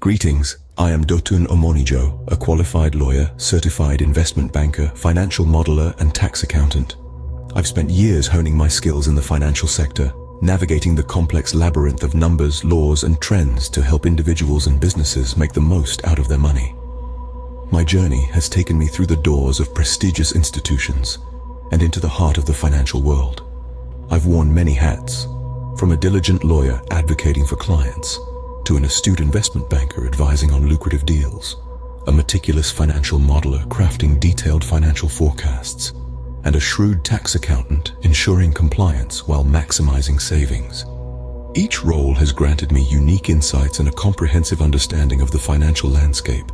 Greetings, I am Dotun Omonijo, a qualified lawyer, certified investment banker, financial modeler, and tax accountant. I've spent years honing my skills in the financial sector, navigating the complex labyrinth of numbers, laws, and trends to help individuals and businesses make the most out of their money. My journey has taken me through the doors of prestigious institutions and into the heart of the financial world. I've worn many hats, from a diligent lawyer advocating for clients, to an astute investment banker advising on lucrative deals, a meticulous financial modeler crafting detailed financial forecasts, and a shrewd tax accountant ensuring compliance while maximizing savings. Each role has granted me unique insights and a comprehensive understanding of the financial landscape.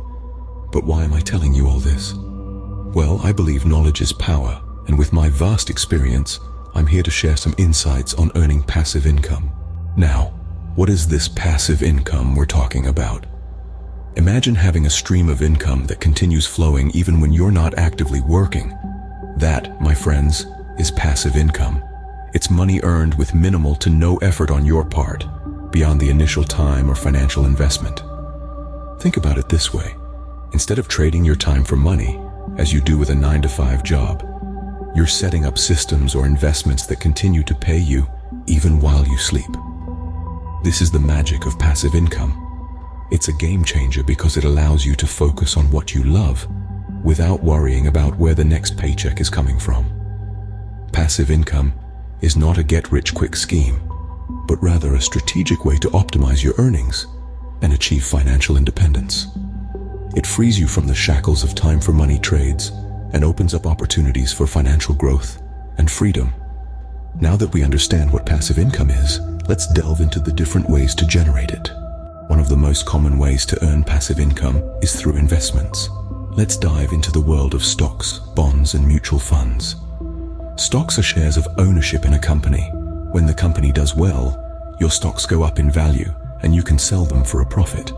But why am I telling you all this? Well, I believe knowledge is power, and with my vast experience, I'm here to share some insights on earning passive income. Now, what is this passive income we're talking about? Imagine having a stream of income that continues flowing even when you're not actively working. That, my friends, is passive income. It's money earned with minimal to no effort on your part, beyond the initial time or financial investment. Think about it this way. Instead of trading your time for money, as you do with a 9-to-5 job, you're setting up systems or investments that continue to pay you even while you sleep. This is the magic of passive income. It's a game changer because it allows you to focus on what you love without worrying about where the next paycheck is coming from. Passive income is not a get-rich-quick scheme, but rather a strategic way to optimize your earnings and achieve financial independence. It frees you from the shackles of time-for-money trades and opens up opportunities for financial growth and freedom. Now that we understand what passive income is, let's delve into the different ways to generate it. One of the most common ways to earn passive income is through investments. Let's dive into the world of stocks, bonds, and mutual funds. Stocks are shares of ownership in a company. When the company does well, your stocks go up in value and you can sell them for a profit.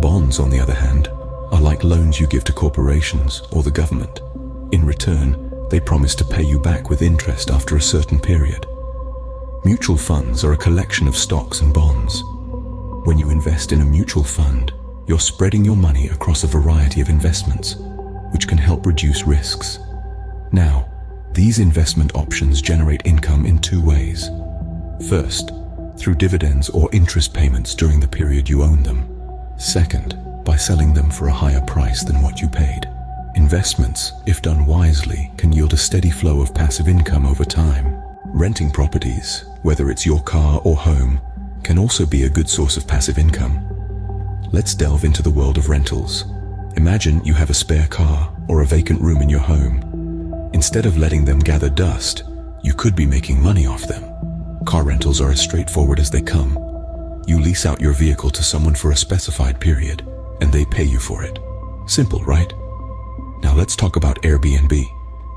Bonds, on the other hand, are like loans you give to corporations or the government. In return, they promise to pay you back with interest after a certain period. Mutual funds are a collection of stocks and bonds. When you invest in a mutual fund, you're spreading your money across a variety of investments, which can help reduce risks. Now, these investment options generate income in two ways. First, through dividends or interest payments during the period you own them. Second, by selling them for a higher price than what you paid. Investments, if done wisely, can yield a steady flow of passive income over time. Renting properties, whether it's your car or home, can also be a good source of passive income. Let's delve into the world of rentals. Imagine you have a spare car or a vacant room in your home. Instead of letting them gather dust, you could be making money off them. Car rentals are as straightforward as they come. You lease out your vehicle to someone for a specified period, and they pay you for it. Simple, right? Now let's talk about Airbnb.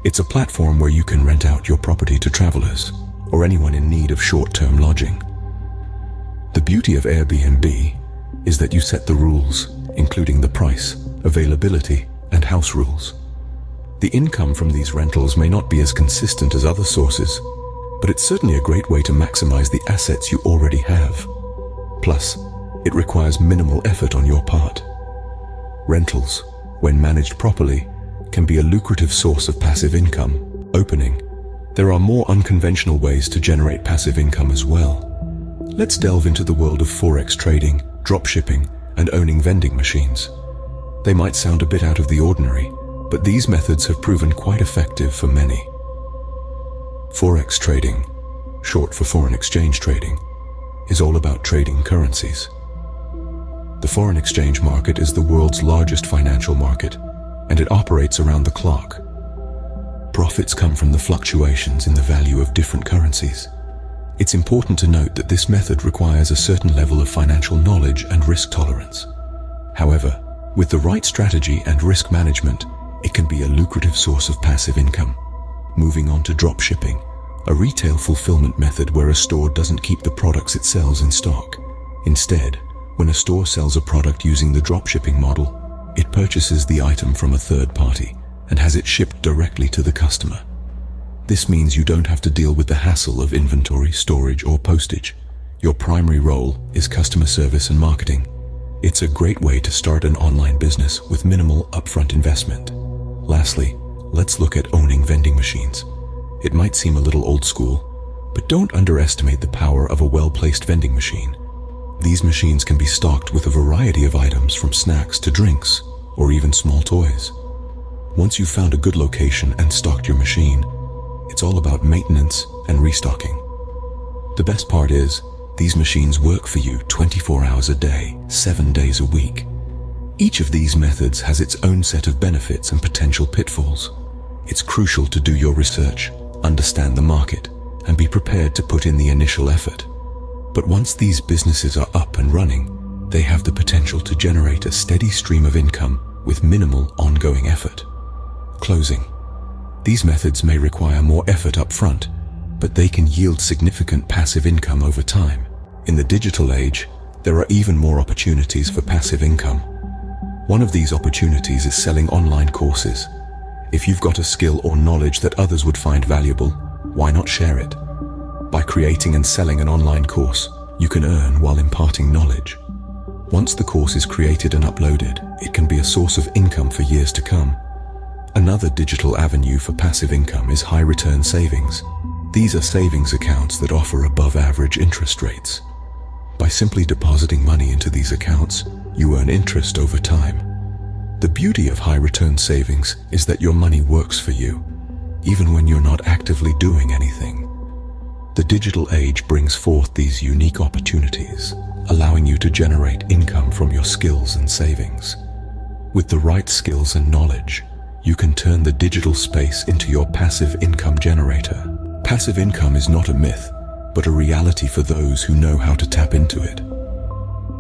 It's a platform where you can rent out your property to travelers or anyone in need of short-term lodging. The beauty of Airbnb is that you set the rules, including the price, availability, and house rules. The income from these rentals may not be as consistent as other sources, but it's certainly a great way to maximize the assets you already have. Plus, it requires minimal effort on your part. Rentals, when managed properly, can be a lucrative source of passive income. There are more unconventional ways to generate passive income as well. Let's delve into the world of Forex trading, dropshipping, and owning vending machines. They might sound a bit out of the ordinary, but these methods have proven quite effective for many. Forex trading, short for foreign exchange trading, is all about trading currencies. The foreign exchange market is the world's largest financial market, and it operates around the clock. Profits come from the fluctuations in the value of different currencies. It's important to note that this method requires a certain level of financial knowledge and risk tolerance. However, with the right strategy and risk management, it can be a lucrative source of passive income. Moving on to dropshipping, a retail fulfillment method where a store doesn't keep the products it sells in stock. Instead, when a store sells a product using the dropshipping model, it purchases the item from a third party and has it shipped directly to the customer. This means you don't have to deal with the hassle of inventory, storage, or postage. Your primary role is customer service and marketing. It's a great way to start an online business with minimal upfront investment. Lastly, let's look at owning vending machines. It might seem a little old school, but don't underestimate the power of a well-placed vending machine. These machines can be stocked with a variety of items from snacks to drinks, or even small toys. Once you've found a good location and stocked your machine, it's all about maintenance and restocking. The best part is, these machines work for you 24 hours a day, 7 days a week. Each of these methods has its own set of benefits and potential pitfalls. It's crucial to do your research, understand the market, and be prepared to put in the initial effort. But once these businesses are up and running, they have the potential to generate a steady stream of income with minimal ongoing effort. Closing. These methods may require more effort up front, but they can yield significant passive income over time. In the digital age, there are even more opportunities for passive income. One of these opportunities is selling online courses. If you've got a skill or knowledge that others would find valuable, why not share it? By creating and selling an online course, you can earn while imparting knowledge. Once the course is created and uploaded, it can be a source of income for years to come. Another digital avenue for passive income is high-return savings. These are savings accounts that offer above-average interest rates. By simply depositing money into these accounts, you earn interest over time. The beauty of high-return savings is that your money works for you, even when you're not actively doing anything. The digital age brings forth these unique opportunities, allowing you to generate income from your skills and savings. With the right skills and knowledge, you can turn the digital space into your passive income generator. Passive income is not a myth, but a reality for those who know how to tap into it.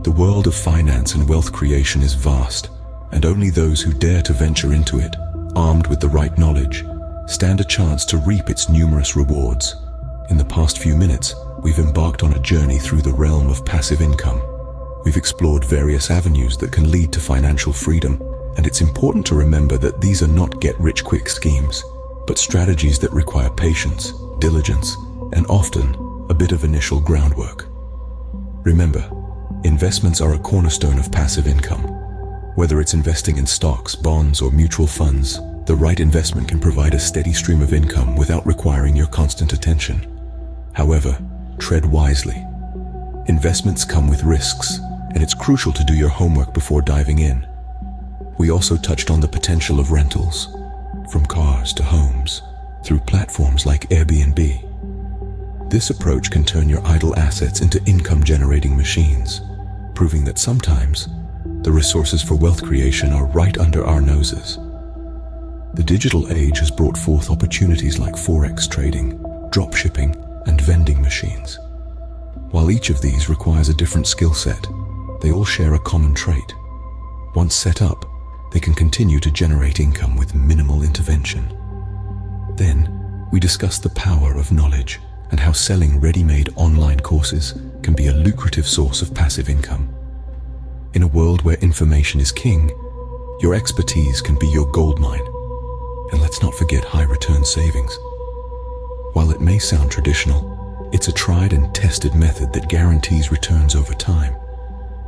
The world of finance and wealth creation is vast, and only those who dare to venture into it, armed with the right knowledge, stand a chance to reap its numerous rewards. In the past few minutes, we've embarked on a journey through the realm of passive income. We've explored various avenues that can lead to financial freedom, and it's important to remember that these are not get-rich-quick schemes, but strategies that require patience, diligence, and often a bit of initial groundwork. Remember, investments are a cornerstone of passive income. Whether it's investing in stocks, bonds, or mutual funds, the right investment can provide a steady stream of income without requiring your constant attention. However, tread wisely. Investments come with risks, and it's crucial to do your homework before diving in. We also touched on the potential of rentals, from cars to homes, through platforms like Airbnb. This approach can turn your idle assets into income-generating machines, proving that sometimes the resources for wealth creation are right under our noses. The digital age has brought forth opportunities like Forex trading, dropshipping, and vending machines. While each of these requires a different skill set, they all share a common trait. Once set up, they can continue to generate income with minimal intervention. Then, we discussed the power of knowledge and how selling ready-made online courses can be a lucrative source of passive income. In a world where information is king, your expertise can be your goldmine. And let's not forget high-return savings. While it may sound traditional, it's a tried and tested method that guarantees returns over time.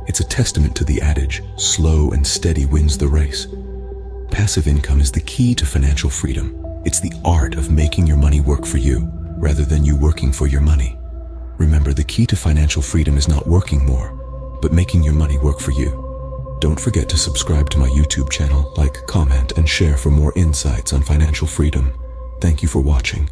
It's a testament to the adage, slow and steady wins the race. Passive income is the key to financial freedom. It's the art of making your money work for you, rather than you working for your money. Remember, the key to financial freedom is not working more, but making your money work for you. Don't forget to subscribe to my YouTube channel, like, comment, and share for more insights on financial freedom. Thank you for watching.